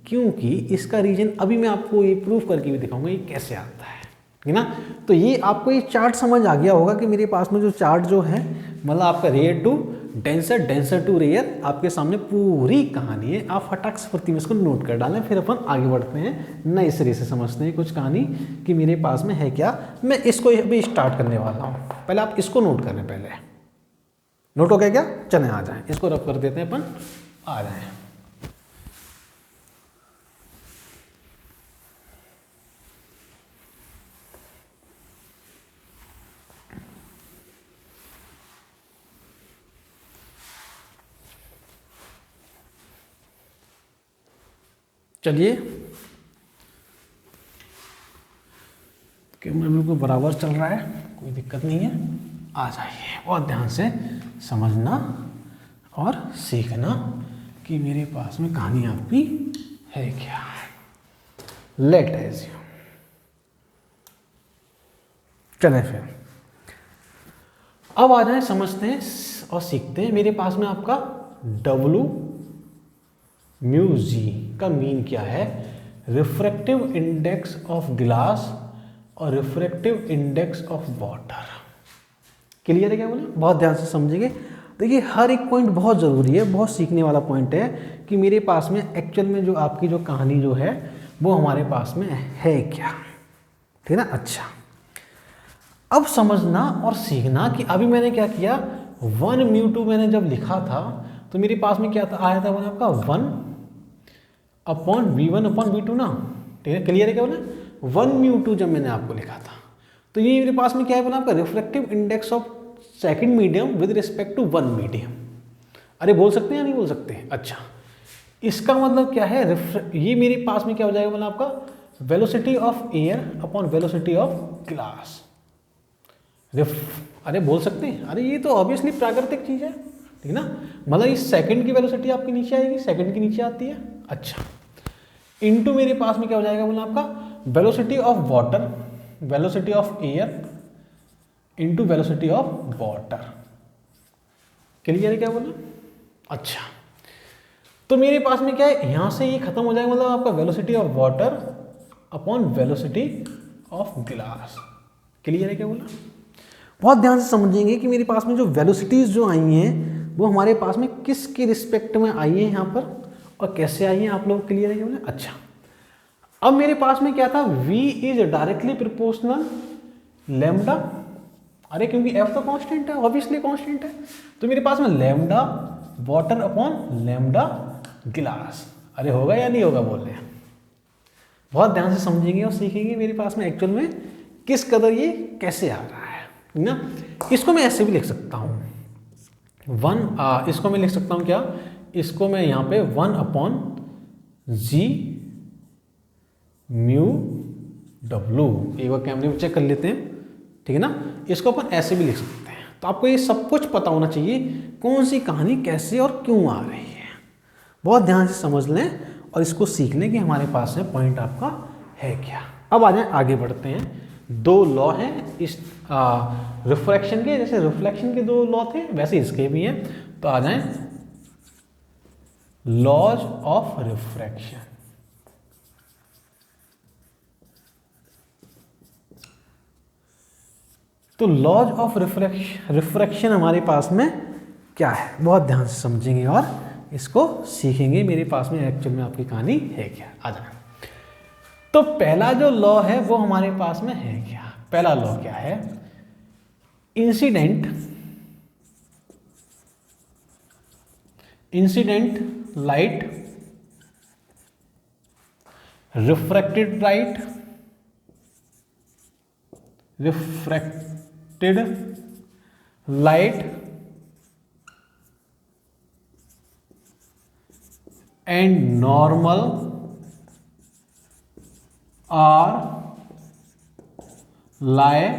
क्योंकि इसका रीजन अभी मैं आपको ये प्रूफ करके भी दिखाऊंगा ये कैसे आता है, ठीक है ना। तो ये आपको ये चार्ट समझ आ गया होगा कि मेरे पास में जो चार्ट जो है, मतलब आपका rarer to denser, denser to rarer, आपके सामने पूरी कहानी है। आप फटाक से प्रति में इसको नोट कर डालें, फिर अपन आगे बढ़ते हैं, नए सिरे से समझते हैं कुछ कहानी कि मेरे पास में है क्या। मैं इसको अभी स्टार्ट करने वाला हूँ, पहले आप इसको नोट कर लें। पहले नोट हो गया क्या, चलें आ जाएं, इसको रब कर देते हैं अपन, आ जाएं। चलिए, कैमरा बिल्कुल बराबर चल रहा है, कोई दिक्कत नहीं है। आ जाइए, बहुत ध्यान से समझना और सीखना कि मेरे पास में कहानी आपकी है क्या। लेट एज्यूम, चले फिर अब आ जाए, समझते हैं और सीखते हैं। मेरे पास में आपका W म्यू जी का मीन क्या है, रिफ्रैक्टिव इंडेक्स ऑफ ग्लास और refractive index of water. Clear है क्या बोले, बहुत ध्यान से समझिए। देखिए हर एक पॉइंट बहुत ज़रूरी है, बहुत सीखने वाला पॉइंट है कि मेरे पास में एक्चुअल में जो आपकी जो कहानी जो है वो हमारे पास में है क्या, ठीक है ना। अच्छा, अब समझना और सीखना कि अभी मैंने क्या किया, 1 म्यू 2 मैंने जब लिखा था तो मेरे पास में क्या था, आया था बोला आपका 1 अपॉन V1 अपॉन V2 ना, ठीक है। क्लियर है क्या बोला, 1 म्यू 2 जब मैंने आपको लिखा था तो ये मेरे पास में क्या है बोला आपका, refractive index of second medium with respect to 1 medium. अरे बोल सकते हैं या नहीं बोल सकते, अच्छा। इसका मतलब क्या है, ये मेरे पास में क्या हो जाएगा बोला आपका, velocity of air upon velocity of glass. अरे बोल सकते हैं, अरे ये तो ऑब्वियसली प्राकृतिक चीज़ है, ठीक है ना। मतलब इस सेकंड की वेलोसिटी आपकी नीचे आएगी, सेकंड की नीचे आती है। अच्छा, इनटू मेरे पास में क्या हो जाएगा बोला आपका, velocity of water, velocity of air into velocity of water. Clear है क्या बोला, अच्छा। तो मेरे पास में क्या है, यहां से ये खत्म हो जाएगा, मतलब आपका velocity of water upon velocity of glass. Clear है क्या बोला, बहुत ध्यान से समझेंगे कि मेरे पास में जो वेलोसिटीज जो आई हैं वो हमारे पास में किसके रिस्पेक्ट में आई है यहाँ पर और कैसे आई है, आप लोग क्लियर है क्या बोले। अच्छा, अब मेरे पास में क्या था, V is directly proportional lambda, अरे क्योंकि F तो कांस्टेंट है, ऑब्वियसली कांस्टेंट है, तो मेरे पास में लैम्डा वाटर अपॉन लैम्डा गिलास। अरे होगा या नहीं होगा बोल रहे हैं, बहुत ध्यान से समझेंगे और सीखेंगे मेरे पास में एक्चुअल में किस कदर ये कैसे आ रहा है ना। इसको मैं ऐसे भी लिख सकता हूँ, इसको मैं लिख सकता हूँ क्या, इसको मैं यहाँ पे 1 अपॉन जी म्यू डब्लू, एक बार कैमरे में चेक कर लेते हैं, ठीक है ना। इसको अपन ऐसे भी लिख सकते हैं। तो आपको ये सब कुछ पता होना चाहिए कौन सी कहानी कैसे और क्यों आ रही है, बहुत ध्यान से समझ लें और इसको सीख लें कि हमारे पास में पॉइंट आपका है क्या। अब आ जाए, आगे बढ़ते हैं। 2 लॉ हैं इस रिफ्रैक्शन के, जैसे रिफ्लेक्शन के 2 लॉ थे वैसे इसके भी हैं। तो आ जाए लॉज ऑफ रिफ्रैक्शन। तो लॉज ऑफ रिफ्रैक्शन हमारे पास में क्या है, बहुत ध्यान से समझेंगे और इसको सीखेंगे मेरे पास में एक्चुअल में आपकी कहानी है क्या। आ जाए, तो पहला जो लॉ है वो हमारे पास में है क्या, पहला लॉ क्या है, incident light refracted light and normal are lie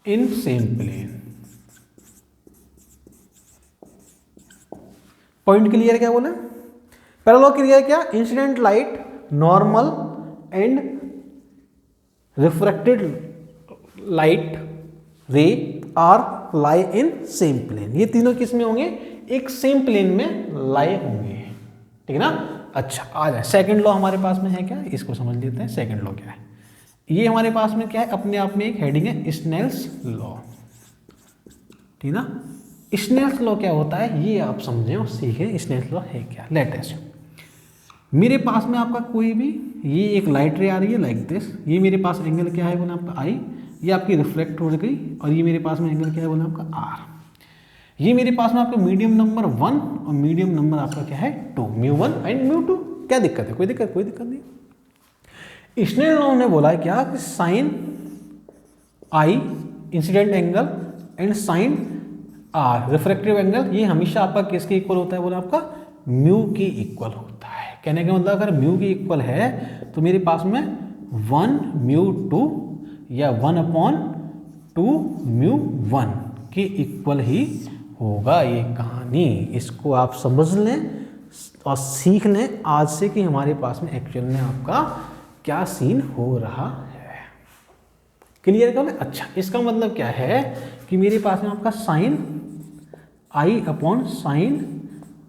in same plane। Point clear क्या बोले? पहला लॉ क्लियर क्या? Incident light, normal and refracted light ray are lie in same plane. ये तीनों किस में होंगे? एक सेम प्लेन में लाई होंगे, ठीक है ना। अच्छा, आ जाए सेकंड लॉ हमारे पास में है क्या, इसको समझ लेते हैं। सेकंड लॉ क्या है? ये हमारे पास में क्या है, अपने आप में एक हेडिंग है, स्नेल्स लॉ, ठीक ना। स्नेल्स लॉ क्या होता है ये आप समझें और सीखें। स्नेल्स लॉ है क्या? लेटेस्ट मेरे पास में आपका कोई भी ये एक लाइट रे आ रही है लाइक दिस, ये मेरे पास एंगल क्या है बोला आपका आई, ये आपकी रिफ्लेक्ट हो गई, और ये मेरे पास में एंगल क्या है बोला आपका आर। ये मेरे पास में आपका मीडियम नंबर 1 और मीडियम नंबर आपका क्या है 2, μ1 एंड μ2। क्या दिक्कत है? कोई दिक्कत नहीं। स्नेल लॉ ने बोला है क्या कि sine i incident angle and sine r refractive angle, ये हमेशा आपका किसके इक्वल होता है बोला आपका म्यू के इक्वल होता है। कहने का मतलब अगर म्यू के इक्वल है तो मेरे पास में 1 μ2 या 1/2 μ1 के इक्वल ही होगा ये कहानी। इसको आप समझ लें और सीख लें आज से कि हमारे पास में एक्चुअल में आपका क्या सीन हो रहा है। क्लियर कर लें। अच्छा, इसका मतलब क्या है कि मेरे पास में आपका sine i upon sine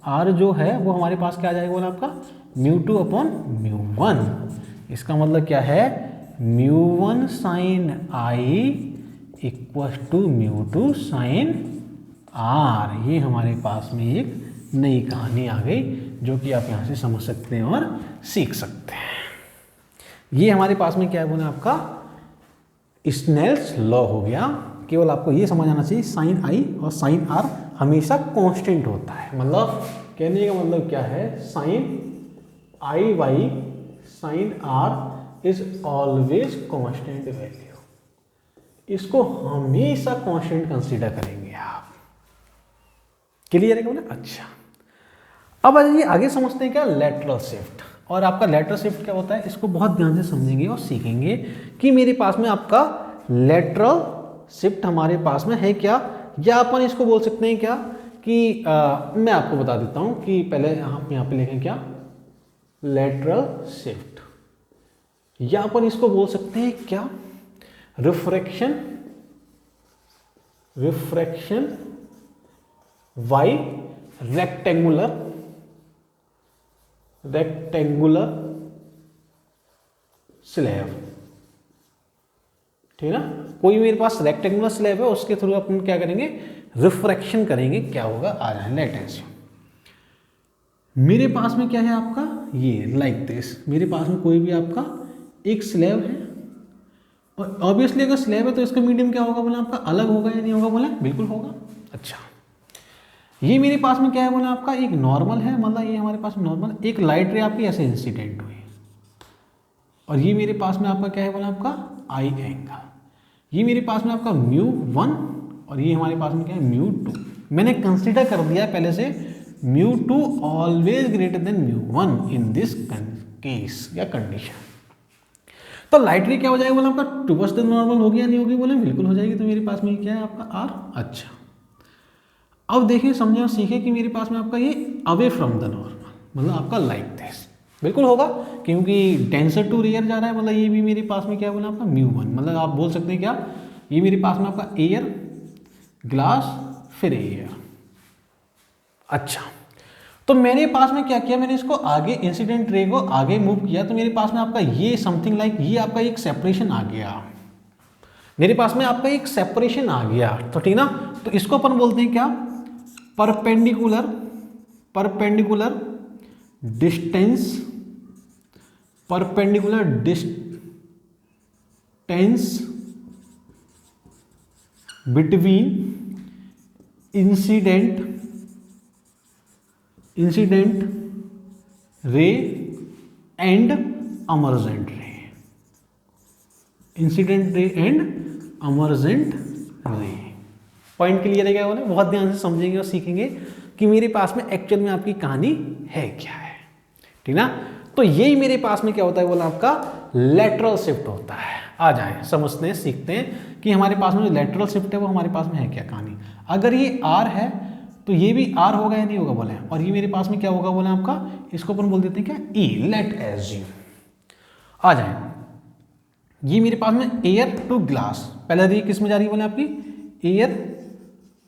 r जो है वो हमारे पास क्या आ जाएगा बोला आपका μ2 अपॉन μ1। इसका मतलब क्या है μ1 sine i equal to μ2 sine r. ये हमारे पास में एक नई कहानी आ गई जो कि आप यहाँ से समझ सकते हैं और सीख सकते हैं। ये हमारे पास में क्या है बोला आपका स्नेल्स लॉ हो गया। केवल आपको ये समझ आना चाहिए साइन आई और साइन आर हमेशा कांस्टेंट होता है। मतलब कहने का मतलब क्या है, sine i by sine r is always constant value. इसको हमेशा कांस्टेंट कंसीडर करेंगे आप। क्लियर है क्या बोले? अच्छा, अब आ जाइए आगे समझते हैं क्या लैटरल शिफ्ट। और आपका लैटरल शिफ्ट क्या होता है इसको बहुत ध्यान से समझेंगे और सीखेंगे कि मेरे पास में आपका लैटरल शिफ्ट हमारे पास में है क्या, या अपन इसको बोल सकते हैं क्या कि मैं आपको बता देता हूं कि पहले यहाँ पे लिखें क्या लैटरल शिफ्ट, या अपन इसको बोल सकते हैं क्या रिफ्रैक्शन बाय रेक्टेंगुलर स्लैब, ठीक है ना। कोई मेरे पास रेक्टेंगुलर स्लैब है उसके थ्रू अपन क्या करेंगे रिफ्रैक्शन करेंगे, क्या होगा आ जाए लेटेस्ट। मेरे पास में क्या है आपका ये लाइक दिस, मेरे पास में कोई भी आपका एक स्लैब है और ऑब्वियसली अगर स्लैब है तो इसका मीडियम क्या होगा बोला आपका अलग होगा या नहीं होगा बोला बिल्कुल होगा। अच्छा, ये मेरे पास में क्या है बोला आपका एक नॉर्मल है, मतलब ये हमारे पास नॉर्मल एक लाइट रे आपकी ऐसे इंसिडेंट हुई, और ये मेरे पास में आपका क्या है बोला आपका आई एंगल, ये मेरे पास में आपका μ1 और ये हमारे पास में क्या है μ2। मैंने कंसीडर कर दिया पहले से μ2 always greater than μ1 in this case या कंडीशन। तो लाइट रे क्या हो जाएगा बोला आपका टुवर्ड्स द नॉर्मल होगी या नहीं होगी बोले बिल्कुल हो जाएगी। तो मेरे पास में क्या है आपका आर। अच्छा, अब देखिए समझे और सीखे कि मेरे पास में आपका ये अवे फ्रॉम द नॉर्मल, मतलब आपका लाइक दिस बिल्कुल होगा क्योंकि डेंसर टू रेयर जा रहा है, मतलब ये भी मेरे पास में क्या बोला आपका μ1, मतलब आप बोल सकते हैं क्या ये मेरे पास में आपका एयर ग्लास फिर एयर। अच्छा, तो मेरे पास में क्या किया मैंने इसको आगे इंसिडेंट रे को आगे मूव किया, तो मेरे पास में आपका ये समथिंग लाइक ये आपका एक सेपरेशन आ गया, मेरे पास में आपका एक सेपरेशन आ गया, तो ठीक ना। तो इसको अपन बोलते हैं क्या perpendicular distance between incident ray and emergent ray, incident ray and emergent रे। पॉइंट क्लियर है क्या बोले? बहुत ध्यान से समझेंगे और सीखेंगे कि मेरे पास में एक्चुअल में आपकी कहानी है क्या है, ठीक ना। तो यही मेरे पास में क्या होता है बोला आपका लैटरल शिफ्ट होता है। आ जाए समझते हैं सीखते हैं कि हमारे पास में जो लैटरल शिफ्ट है वो हमारे पास में है क्या कहानी। अगर ये आर है तो ये भी आर होगा या नहीं होगा बोले, और ये मेरे पास में क्या होगा बोले आपका, इसको अपन बोल देते हैं क्या, ई। लेट एज्यूम आ जाए ये मेरे पास में एयर टू ग्लास, पहले ये किस में जा रही है बोले आपकी, एयर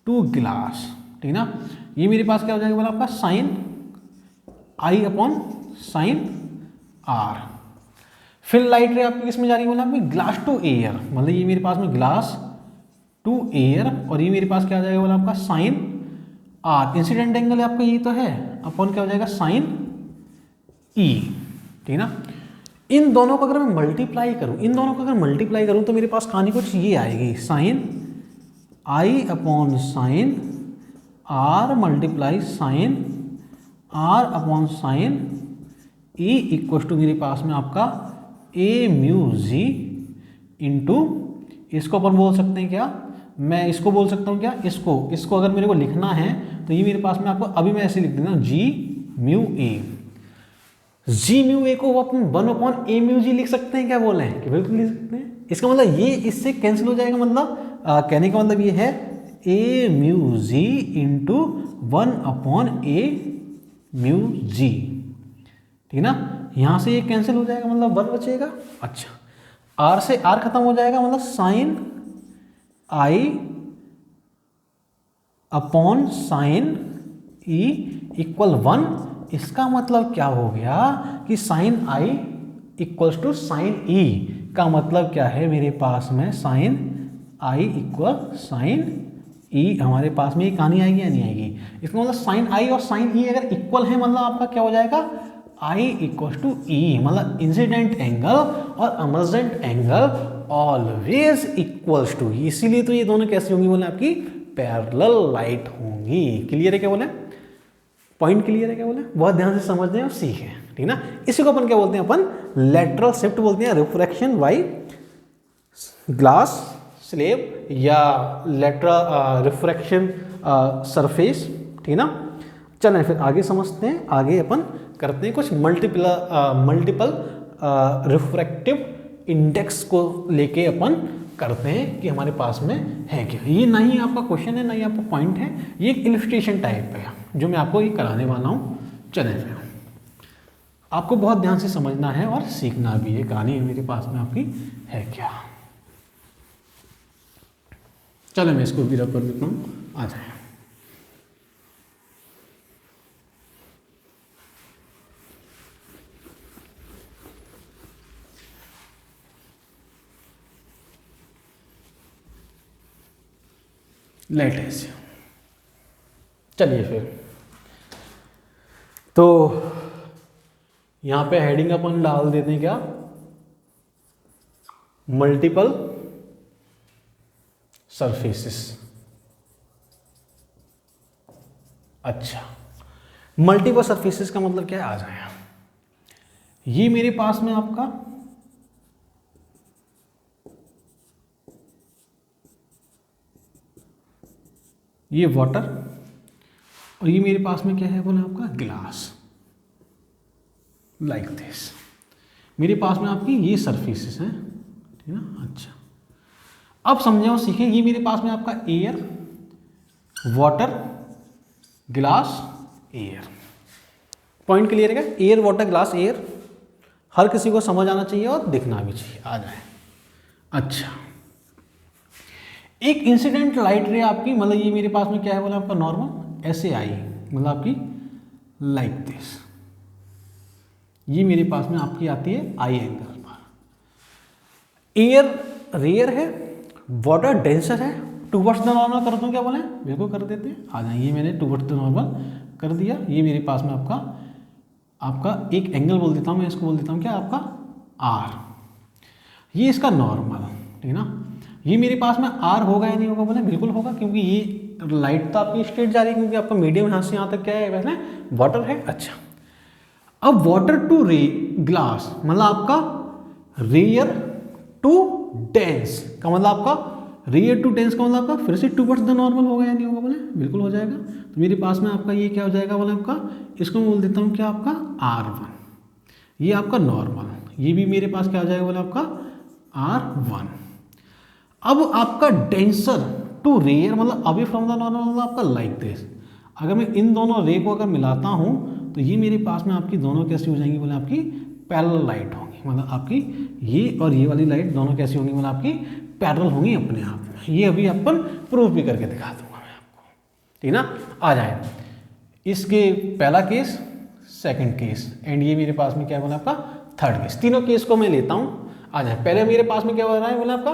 टू ग्लास, ठीक ना। ये मेरे पास क्या हो जाएगा बोले आपका sine i upon sine r. फिर लाइट रे आपकी किस में जा रही है बोले आपकी, ग्लास टू एयर, मतलब ये मेरे पास में ग्लास टू एयर, और ये मेरे पास क्या आ जाएगा बोले आपका साइन आर। इंसिडेंट एंगल आपका ये तो है, अपॉन क्या हो जाएगा साइन ई, ठीक ना। इन दोनों को अगर मैं मल्टीप्लाई करूं, इन दोनों को अगर मल्टीप्लाई करूं तो मेरे पास कहानी कुछ ये आएगी, sine i upon sine r multiply sine r upon sine e equal to मेरे पास में आपका ए म्यू जी इंटू, इसको अपन बोल सकते हैं क्या, मैं इसको बोल सकता हूँ क्या, इसको अगर मेरे को लिखना है तो ये मेरे पास में आपको अभी मैं ऐसे लिख देता हूँ G mu A. G mu A को अपन 1 ए म्यू जी लिख सकते हैं क्या, बोले हैं कि बिल्कुल लिख सकते हैं। इसका मतलब ये इससे कैंसिल हो जाएगा, मतलब कहने का मतलब ये है ए म्यू जी इंटू 1 ए म्यू जी, ठीक ना। यहाँ से ये कैंसिल हो जाएगा, मतलब 1 बचेगा। अच्छा, आर से आर खत्म हो जाएगा, मतलब sine i upon sine e equal 1। इसका मतलब क्या हो गया कि sine i equals to sine e का मतलब क्या है, मेरे पास में sine i equal sine e, हमारे पास में ये कहानी आएगी या नहीं आएगी। इसका मतलब साइन आई और साइन ई अगर इक्वल है, मतलब आपका क्या हो जाएगा आई इक्वल टू ई, मतलब इंसिडेंट एंगल और emergent angle always equals to, इसीलिए तो ये दोनों कैसी होंगी बोले आपकी, पैरेलल लाइट होंगी। क्लियर है क्या बोले, पॉइंट क्लियर है क्या बोले, बहुत ध्यान से समझते हैं और सीखें, ठीक ना। इसी को अपन क्या बोलते हैं, अपन लेटरल शिफ्ट बोलते हैं, रिफ्रैक्शन बाय ग्लास स्लेब या लेटरल रिफ्रैक्शन सरफेस, ठीक ना। चलें फिर आगे समझते हैं, आगे अपन करते हैं कुछ मल्टीपल रिफ्रैक्टिव इंडेक्स को लेके अपन करते हैं कि हमारे पास में है क्या। ये ना ही आपका क्वेश्चन है ना ही आपका पॉइंट है, ये एक इलस्ट्रेशन टाइप है जो मैं आपको ये कराने वाला हूँ। चलें फिर, आपको बहुत ध्यान से समझना है और सीखना भी है, कहानी मेरे पास में आपकी है क्या। चलो मैं इसको भी रख कर देता हूँ, आ जाए। लेट ऐसे चलिए फिर, तो यहाँ पे हेडिंग अपन डाल देते हैं क्या, मल्टीपल सरफेसेस। अच्छा, मल्टीपल सरफेसेस का मतलब क्या है, आ जाए। ये मेरे पास में आपका ये वाटर, और ये मेरे पास में क्या है बोले आपका ग्लास, लाइक दिस। मेरे पास में आपकी ये सरफेसेस हैं, ठीक है। अच्छा, अब समझे और सीखें, ये मेरे पास में आपका air, water, glass, air. Point clear है क्या, एयर वाटर ग्लास एयर, हर किसी को समझ आना चाहिए और दिखना भी चाहिए, आ जाए। अच्छा, एक इंसिडेंट लाइट रे आपकी, मतलब ये मेरे पास में क्या है बोला आपका नॉर्मल, ऐसे आई, मतलब आपकी लाइक दिस। ये मेरे पास में आपकी आती है आई एंगल पर। एयर रेयर है, वाटर डेंसर है, टूवर्ड्स द नॉर्मल कर दूं क्या बोले, बिल्कुल कर देते हैं, आ जाए। ये मैंने टूवर्ड्स द नॉर्मल कर दिया। ये मेरे पास में आपका एक एंगल बोल देता हूँ मैं, इसको बोल देता हूँ क्या आपका आर। ये इसका नॉर्मल, ठीक है ना। ये मेरे पास में आर होगा या नहीं होगा बोले, बिल्कुल होगा, क्योंकि ये लाइट तो आपकी स्ट्रेट जा रही है, क्योंकि आपका मीडियम यहाँ से यहाँ तक क्या है वैसे वाटर है। अच्छा, अब वाटर टू रे ग्लास, मतलब आपका रेयर टू डेंस का मतलब आपका रेयर टू डेंस का मतलब आपका फिर से टूवर्ड्स द नॉर्मल होगा या नहीं होगा बोले, बिल्कुल हो जाएगा। तो मेरे पास में आपका ये क्या हो जाएगा बोले आपका, इसको मैं बोल देता हूँ क्या आपका R1, ये आपका नॉर्मल, ये भी मेरे पास क्या हो जाएगा बोले आपका R1। अब आपका डेंसर टू रेयर मतलब अवे फ्रॉम द नॉर्मल, मतलब आपका लाइक दिस। अगर मैं इन दोनों रे को अगर मिलाता हूँ तो ये मेरे पास में आपकी दोनों कैसी हो जाएंगी बोले आपकी पैरेलल लाइट होंगी, मतलब आपकी ये और ये वाली लाइट दोनों कैसी होंगी बोले आपकी पैरेलल होंगी अपने आप में। ये अभी अपन प्रूफ भी करके दिखा दूंगा मैं आपको, ठीक ना। आ जाए इसके पहला केस, सेकंड केस एंड ये मेरे पास में क्या बोला आपका थर्ड केस। तीनों केस को मैं लेता हूँ। आ जाए पहले मेरे पास में क्या हो रहा है बोला आपका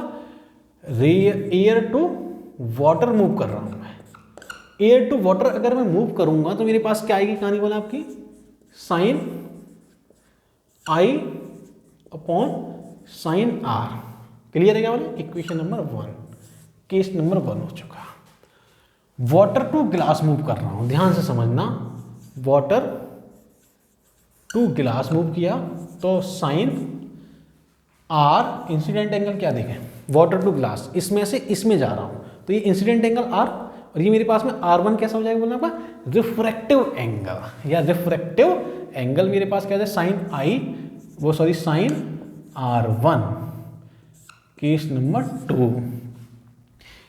एयर टू वाटर मूव कर रहा हूँ मैं। एयर टू वाटर अगर मैं मूव करूंगा तो मेरे पास क्या आएगी कहानी बोला आपकी sine i upon sine r. Clear है क्या बोले? इक्वेशन नंबर 1, केस नंबर 1 हो चुका। वाटर टू ग्लास मूव कर रहा हूं, ध्यान से समझना। वाटर टू ग्लास मूव किया तो साइन आर, इंसिडेंट एंगल क्या देखें, वाटर टू ग्लास इसमें से इसमें जा रहा हूं तो ये इंसिडेंट एंगल आर, और ये मेरे पास में R1 कैसा हो जाएगा बोलना आपका रिफ्रैक्टिव एंगल, या रिफ्रैक्टिव एंगल मेरे पास क्या है साइन आई, वो sorry sine R1, case number 2।